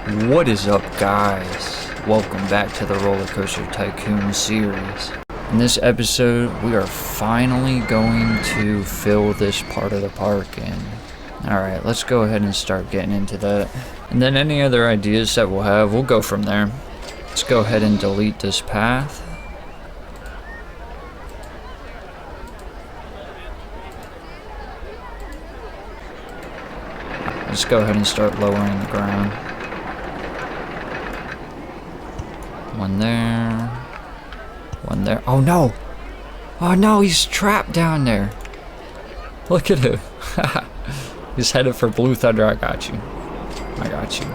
What is up, guys? Welcome back to the RollerCoaster Tycoon series. In this episode, we are finally going to fill this part of the park in. Alright, let's go ahead and start getting into that. And then any other ideas that we'll have, we'll go from there. Let's go ahead and delete this path. Let's go ahead and start lowering the ground. One there. One there. Oh no! Oh no, he's trapped down there. Look at him. He's headed for Blue Thunder. I got you. I got you.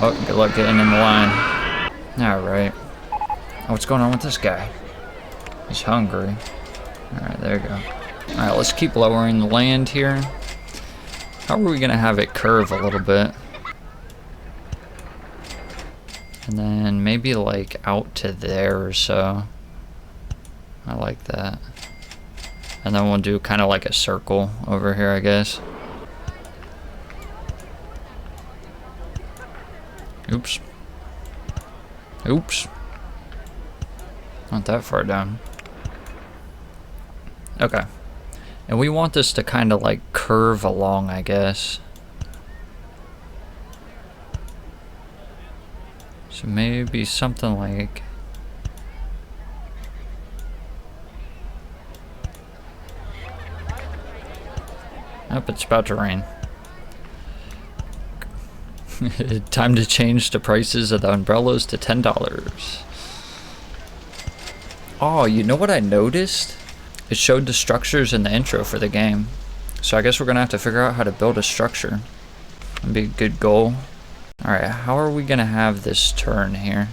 Oh, good luck getting in the line. Alright. Oh, what's going on with this guy? He's hungry. Alright, there you go. Alright, let's keep lowering the land here. How are we gonna have it curve a little bit? And then maybe like out to there or so. I like that. And then we'll do kind of like a circle over here, I guess. Oops. Oops. Not that far down. Okay. And we want this to kind of like curve along, I guess. So maybe something like... Oh, it's about to rain. Time to change the prices of the umbrellas to $10. Oh, you know what I noticed? It showed the structures in the intro for the game. So I guess we're gonna have to figure out how to build a structure. That'd be a good goal. Alright, how are we gonna have this turn here?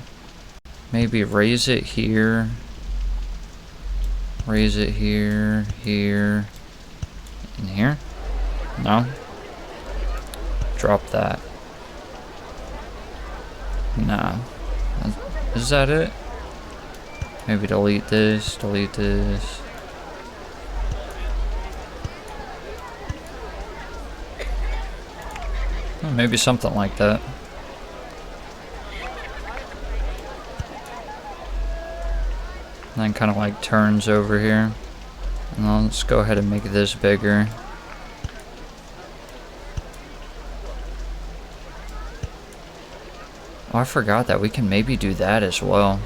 Maybe raise it here. Raise it here, here, and here? No? Drop that. Nah. Is that it? Maybe delete this, delete this. Maybe something like that. And then kind of like turns over here. And then let's go ahead and make this bigger. Oh, I forgot that we can maybe do that as well.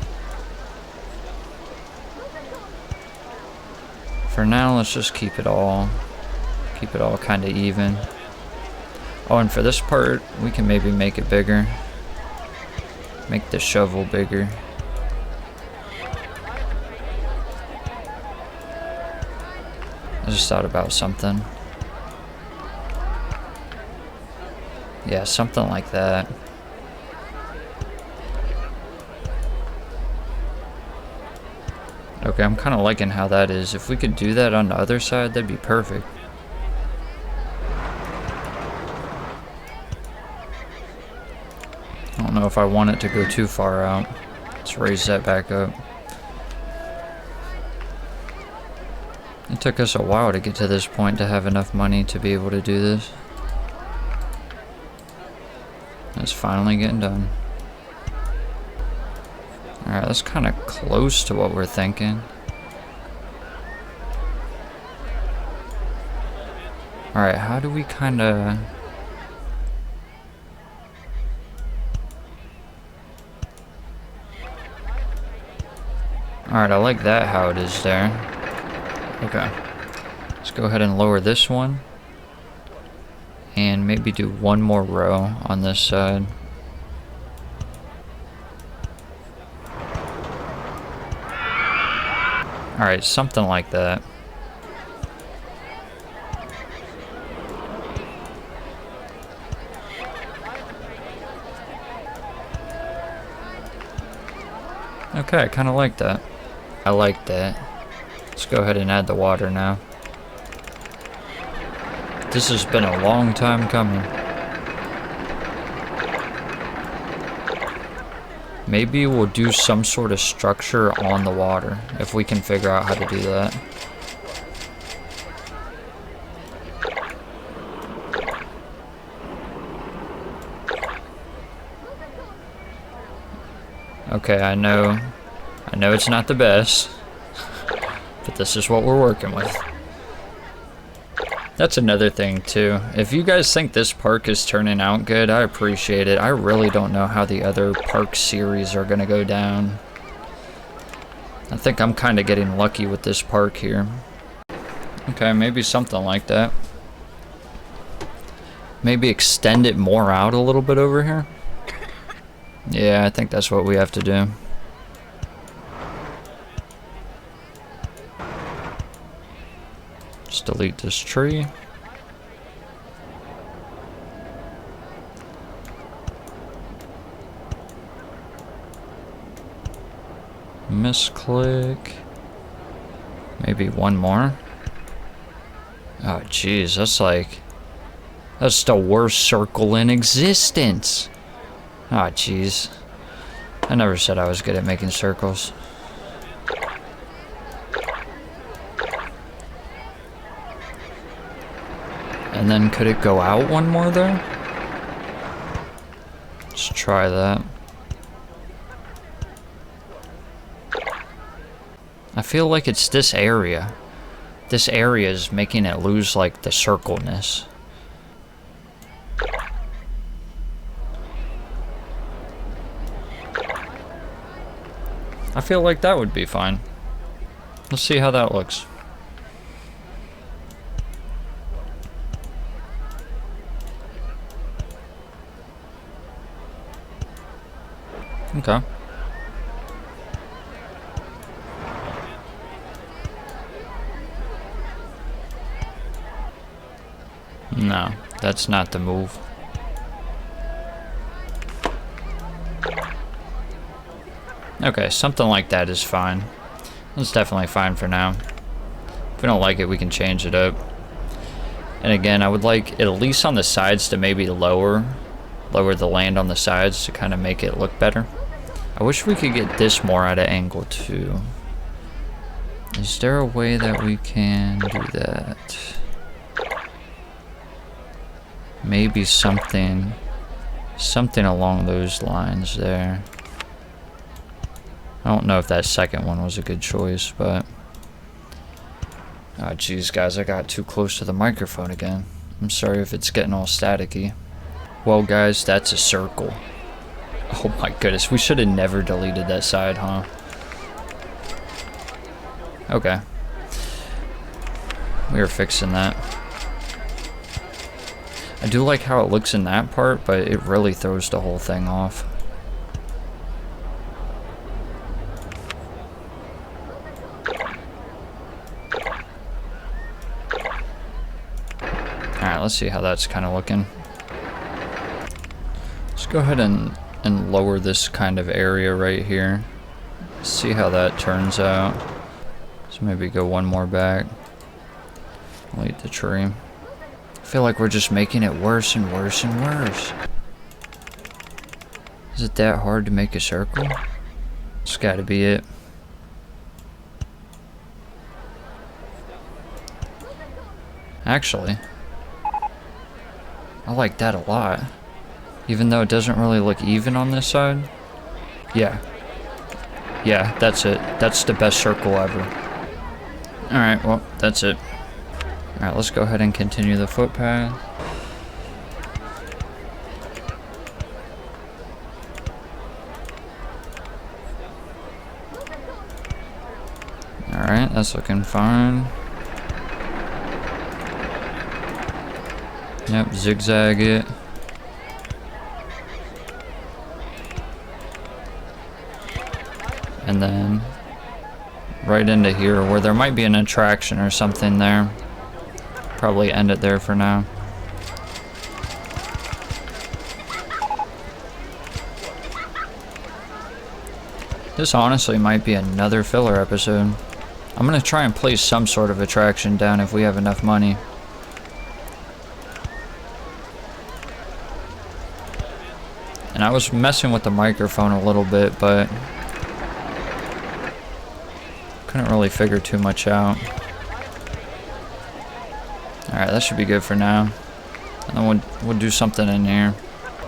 For now, let's just keep it all kind of even. Oh, and for this part, we can maybe make it bigger. Make the shovel bigger. I just thought about something. Yeah, something like that. Okay, I'm kind of liking how that is. If we could do that on the other side, that'd be perfect. I don't know if I want it to go too far out. Let's raise that back up. It took us a while to get to this point to have enough money to be able to do this. It's finally getting done. Alright, that's kind of close to what we're thinking. Alright, how do we kind of... Alright, I like that how it is there. Okay. Let's go ahead and lower this one. And maybe do one more row on this side. Alright, something like that. Okay, I kind of like that. I like that. Let's go ahead and add the water now. This has been a long time coming. Maybe we'll do some sort of structure on the water, if we can figure out how to do that. Okay, I know it's not the best, but this is what we're working with. That's another thing too. If you guys think this park is turning out good, I appreciate it. I really don't know how the other park series are gonna go down. I think I'm kind of getting lucky with this park here. Okay, maybe something like that. Maybe extend it more out a little bit over here. Yeah, I think that's what we have to do. Just delete this tree. Misclick. Maybe one more. Oh jeez, that's the worst circle in existence. Oh jeez. I never said I was good at making circles. And then could it go out one more there? Let's try that. I feel like it's this area. This area is making it lose like the circleness. I feel like that would be fine. Let's see how that looks. Okay. No, that's not the move. Okay, something like that is fine. That's definitely fine for now. If we don't like it, we can change it up. And again, I would like it at least on the sides to maybe lower the land on the sides to kind of make it look better. I wish we could get this more at an angle too. Is there a way that we can do that? Maybe something along those lines there. I don't know if that second one was a good choice, but... Oh geez guys, I got too close to the microphone again. I'm sorry if it's getting all staticky. Well guys, that's a circle. Oh my goodness, we should have never deleted that side, huh? Okay. We are fixing that. I do like how it looks in that part, but it really throws the whole thing off. Alright, let's see how that's kind of looking. Let's go ahead and lower this kind of area right here. See how that turns out. So maybe go one more back. Delete the tree. I feel like we're just making it worse and worse and worse. Is it that hard to make a circle? It's gotta be it. Actually, I like that a lot. Even though it doesn't really look even on this side. Yeah. Yeah, that's it. That's the best circle ever. Alright, well, that's it. Alright, let's go ahead and continue the footpath. Alright, that's looking fine. Yep, zigzag it. And then right into here where there might be an attraction or something there. Probably end it there for now. This honestly might be another filler episode. I'm gonna try and place some sort of attraction down if we have enough money. And I was messing with the microphone a little bit, but couldn't really figure too much out. Alright, that should be good for now. And then we'll do something in here.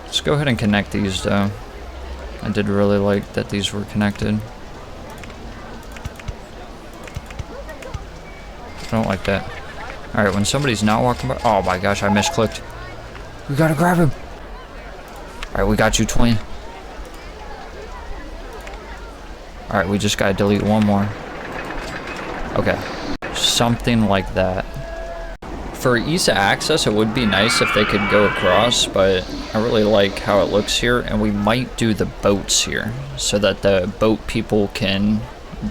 Let's go ahead and connect these though. I did really like that these were connected. I don't like that. Alright, when somebody's not walking by... Oh my gosh, I misclicked. We gotta grab him. Alright, we got you, twin. Alright, we just gotta delete one more. Okay. Something like that. For ease of access, it would be nice if they could go across, but I really like how it looks here, and we might do the boats here so that the boat people can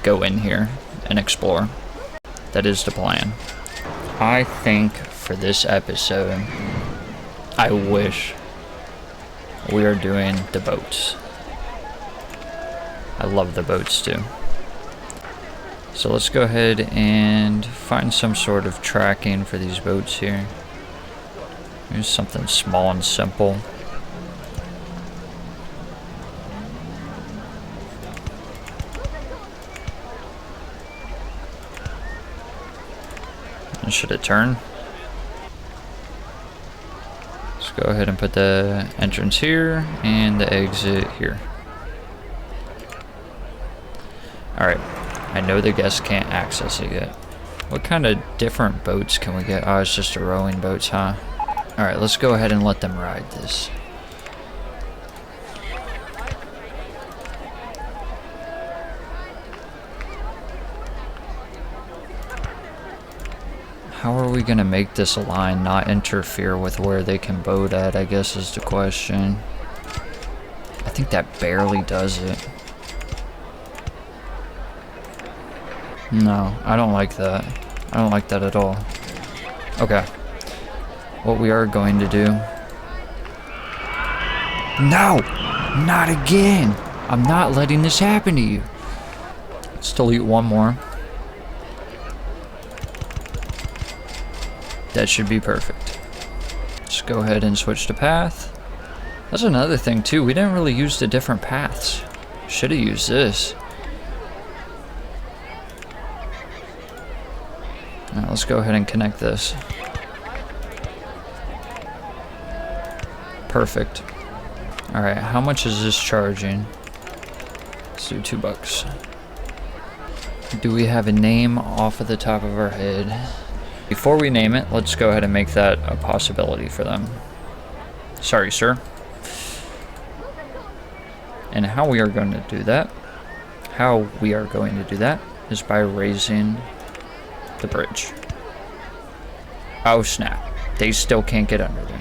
go in here and explore. That is the plan. I think for this episode, I wish we are doing the boats. I love the boats too. So let's go ahead and find some sort of tracking for these boats here. Here's something small and simple. And should it turn? Let's go ahead and put the entrance here and the exit here. Alright. I know the guests can't access it yet. What kind of different boats can we get? Oh, it's just a rowing boats, huh? Alright, let's go ahead and let them ride this. How are we gonna make this line not interfere with where they can boat at, I guess is the question. I think that barely does it. No, I don't like that. I don't like that at all. Okay. What we are going to do... No! Not again! I'm not letting this happen to you. Let's delete one more. That should be perfect. Let's go ahead and switch to path. That's another thing too. We didn't really use the different paths. Should have used this. Now let's go ahead and connect this. Perfect. Alright, how much is this charging? Let's do $2. Do we have a name off of the top of our head? Before we name it, let's go ahead and make that a possibility for them. Sorry, sir. And how we are going to do that, is by raising the bridge. Oh snap, they still can't get under there.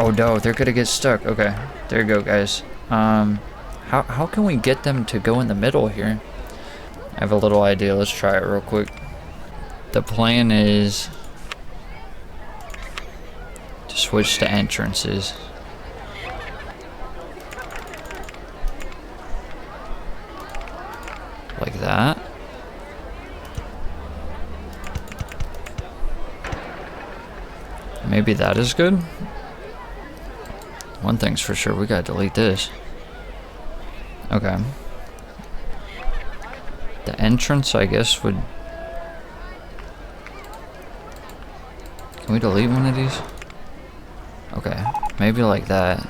Oh no, they're gonna get stuck. Okay, there you go, guys. How can we get them to go in the middle here? I have a little idea. Let's try it real quick. The plan is to switch to entrances. Like that. Maybe that is good. One thing's for sure, we gotta delete this. Okay. The entrance, I guess, would... Can we delete one of these? Okay, maybe like that.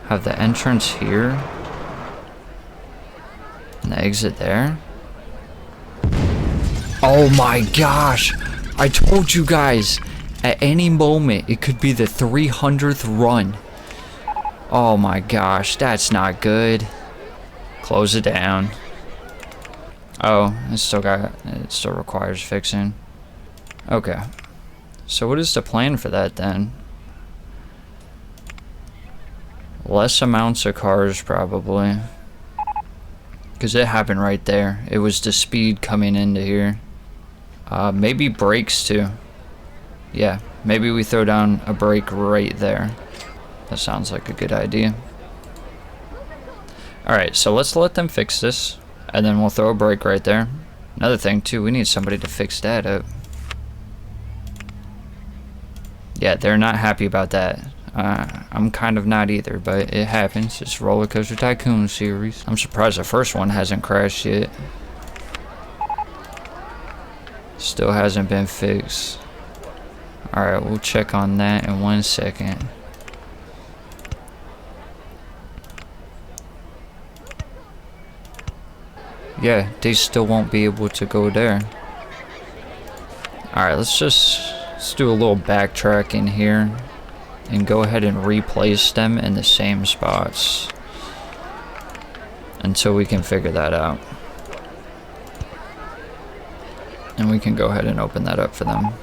Have the entrance here. And the exit there. Oh my gosh! I told you guys! At any moment, it could be the 300th run. Oh my gosh, that's not good. Close it down. Oh, it still requires fixing. Okay. So what is the plan for that then? Less amounts of cars probably. Because it happened right there. It was the speed coming into here. Maybe brakes too. Yeah, maybe we throw down a brake right there. That sounds like a good idea. Alright, so let's let them fix this. And then we'll throw a brake right there. Another thing too, we need somebody to fix that up. Yeah, they're not happy about that. I'm kind of not either, but it happens. It's RollerCoaster Tycoon series. I'm surprised the first one hasn't crashed yet. Still hasn't been fixed. Alright, we'll check on that in 1 second. Yeah, they still won't be able to go there. Alright, let's do a little backtracking here and go ahead and replace them in the same spots until we can figure that out. And we can go ahead and open that up for them.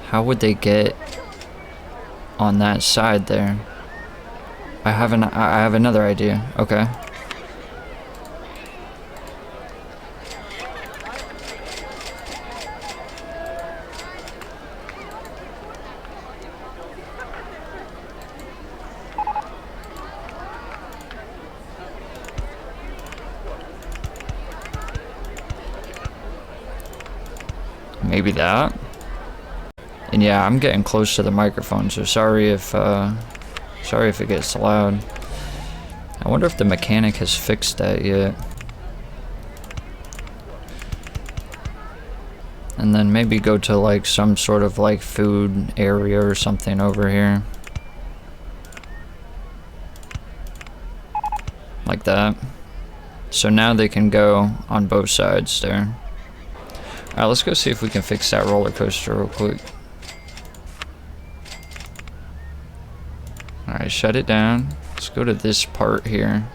How would they get on that side there? I have another idea. Okay. Maybe that. And yeah, I'm getting close to the microphone, so sorry if it gets loud. I wonder if the mechanic has fixed that yet. And then maybe go to like some sort of like food area or something over here. Like that. So now they can go on both sides there. Alright, let's go see if we can fix that roller coaster real quick. Alright, shut it down. Let's go to this part here.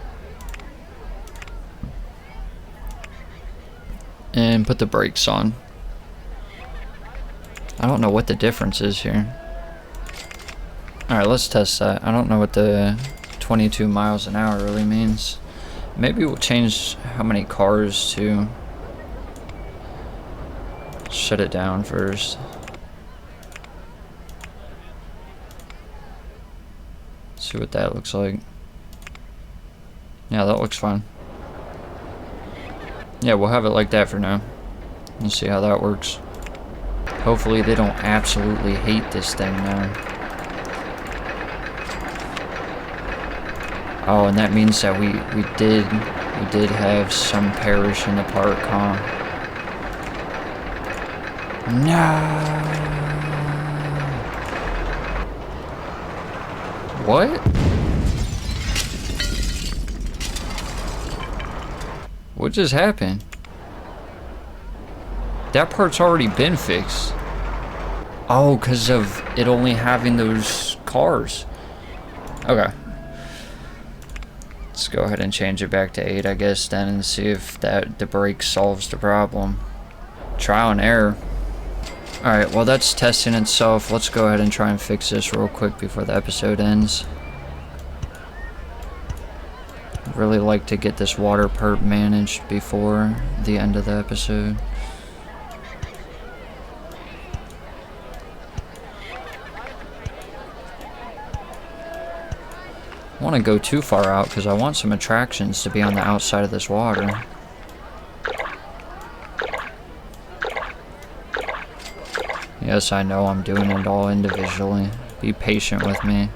And put the brakes on. I don't know what the difference is here. Alright, let's test that. I don't know what the 22 miles an hour really means. Maybe we'll change how many cars to... Shut it down first. See what that looks like. Yeah, that looks fine. Yeah, we'll have it like that for now. Let's see how that works. Hopefully they don't absolutely hate this thing now. Oh, and that means that we did have some perish in the park, huh? No. What? What just happened? That part's already been fixed. Oh, because of it only having those cars. Okay. Let's go ahead and change it back to 8, I guess, then, and see if the brake solves the problem. Trial and error. Alright, well that's testing itself. Let's go ahead and try and fix this real quick before the episode ends. I'd really like to get this water perp managed before the end of the episode. I want to go too far out because I want some attractions to be on the outside of this water. Yes, I know I'm doing it all individually. Be patient with me.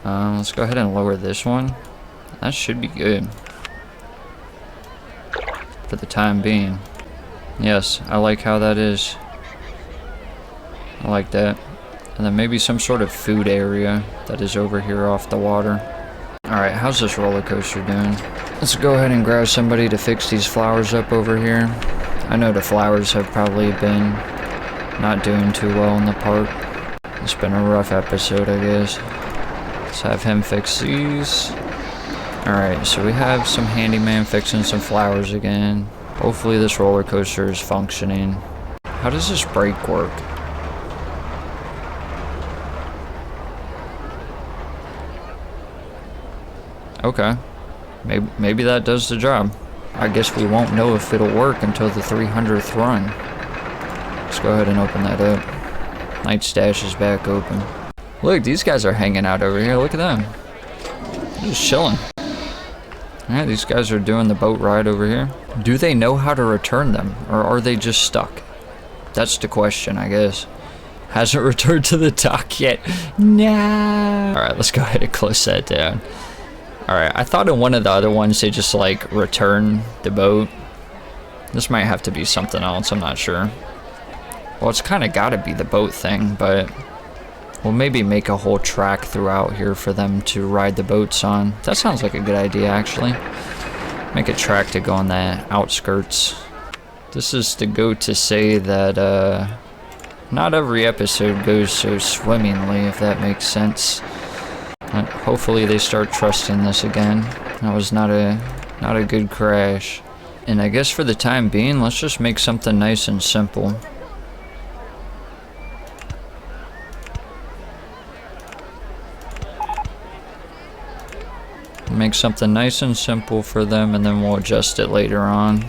Let's go ahead and lower this one. That should be good. For the time being. Yes, I like how that is. I like that. And then maybe some sort of food area that is over here off the water. Alright, how's this roller coaster doing? Let's go ahead and grab somebody to fix these flowers up over here. I know the flowers have probably been not doing too well in the park. It's been a rough episode, I guess. Let's have him fix these. Alright, so we have some handyman fixing some flowers again. Hopefully this roller coaster is functioning. How does this brake work? Okay. Maybe that does the job. I guess we won't know if it'll work until the 300th run. Let's go ahead and open that up. Night stash is back open. Look, these guys are hanging out over here. Look at them. They're just chilling. Alright, these guys are doing the boat ride over here. Do they know how to return them? Or are they just stuck? That's the question, I guess. Hasn't returned to the dock yet. No. Alright, let's go ahead and close that down. Alright, I thought in one of the other ones they just like return the boat. This might have to be something else, I'm not sure. Well, it's kind of got to be the boat thing, but we'll maybe make a whole track throughout here for them to ride the boats on. That sounds like a good idea, actually. Make a track to go on the outskirts. This is to go to say that not every episode goes so swimmingly, if that makes sense. Hopefully they start trusting this again. That was not a good crash. And I guess for the time being, let's just make something nice and simple. Make something nice and simple for them, and then we'll adjust it later on.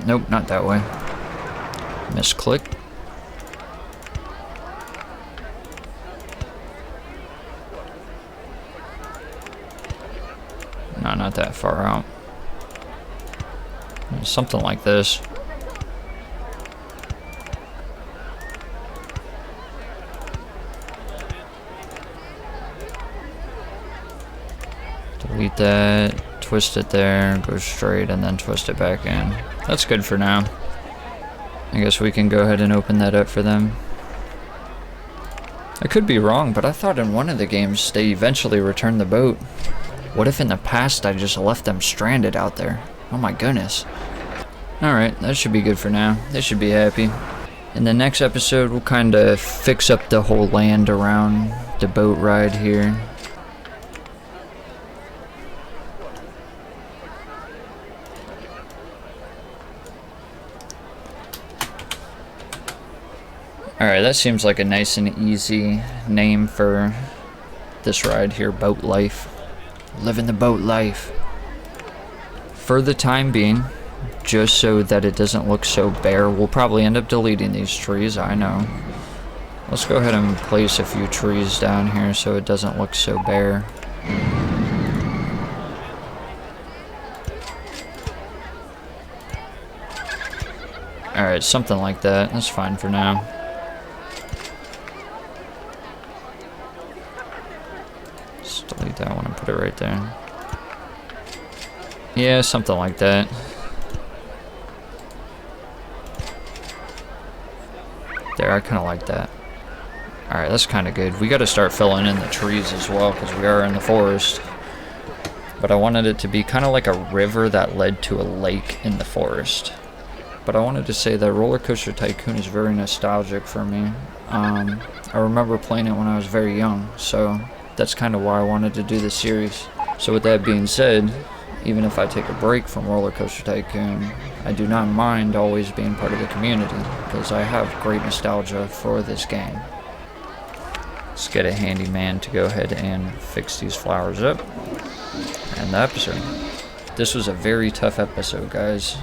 Nope, not that way. Misclick. No, not that far out. Something like this. Delete that, twist it there, go straight, and then twist it back in. That's good for now. I guess we can go ahead and open that up for them. I could be wrong, but I thought in one of the games they eventually returned the boat. What if in the past I just left them stranded out there? Oh my goodness. Alright, that should be good for now. They should be happy. In the next episode, we'll kind of fix up the whole land around the boat ride here. Alright, that seems like a nice and easy name for this ride here, Boat Life. Living the boat life. For the time being, just so that it doesn't look so bare, we'll probably end up deleting these trees, I know. Let's go ahead and place a few trees down here so it doesn't look so bare. Alright, something like that. That's fine for now. Just delete that one and put it right there. Yeah, something like that. There, I kind of like that. Alright, that's kind of good. We got to start filling in the trees as well, because we are in the forest. But I wanted it to be kind of like a river that led to a lake in the forest. But I wanted to say that RollerCoaster Tycoon is very nostalgic for me. I remember playing it when I was very young, so that's kind of why I wanted to do this series. So with that being said, even if I take a break from RollerCoaster Tycoon, I do not mind always being part of the community, because I have great nostalgia for this game. Let's get a handyman to go ahead and fix these flowers up. And the episode. This was a very tough episode, guys.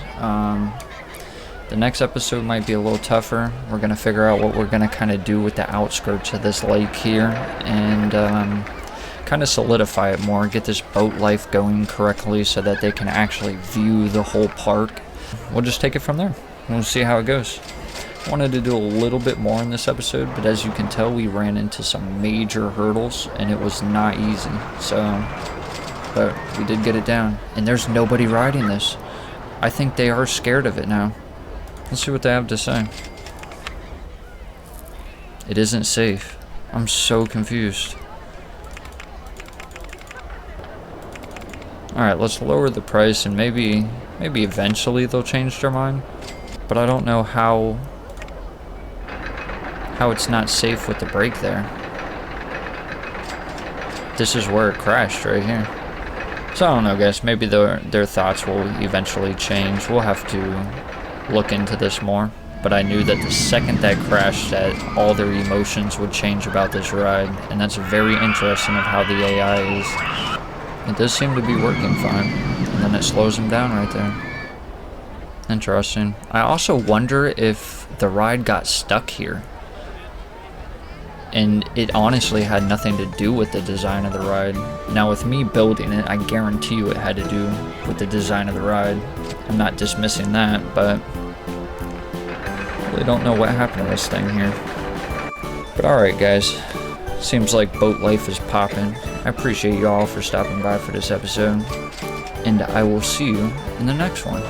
The next episode might be a little tougher. We're going to figure out what we're going to kind of do with the outskirts of this lake here, and kind of solidify it more, get this boat life going correctly so that they can actually view the whole park. We'll just take it from there. We'll see how it goes. I wanted to do a little bit more in this episode, but as you can tell, we ran into some major hurdles, and it was not easy. But we did get it down, and there's nobody riding this. I think they are scared of it now. Let's see what they have to say. It isn't safe. I'm so confused. Alright, let's lower the price, and maybe eventually they'll change their mind. But I don't know how it's not safe with the brake there. This is where it crashed right here. So I don't know, guys. Maybe their thoughts will eventually change. We'll have to look into this more. But I knew that the second that crashed, that all their emotions would change about this ride. And that's very interesting of how the AI is. It does seem to be working fine, and then it slows them down right there. Interesting. I also wonder if the ride got stuck here. And it honestly had nothing to do with the design of the ride. Now with me building it, I guarantee you it had to do with the design of the ride. I'm not dismissing that, but I really don't know what happened to this thing here. But alright guys, seems like boat life is popping. I appreciate you all for stopping by for this episode, and I will see you in the next one.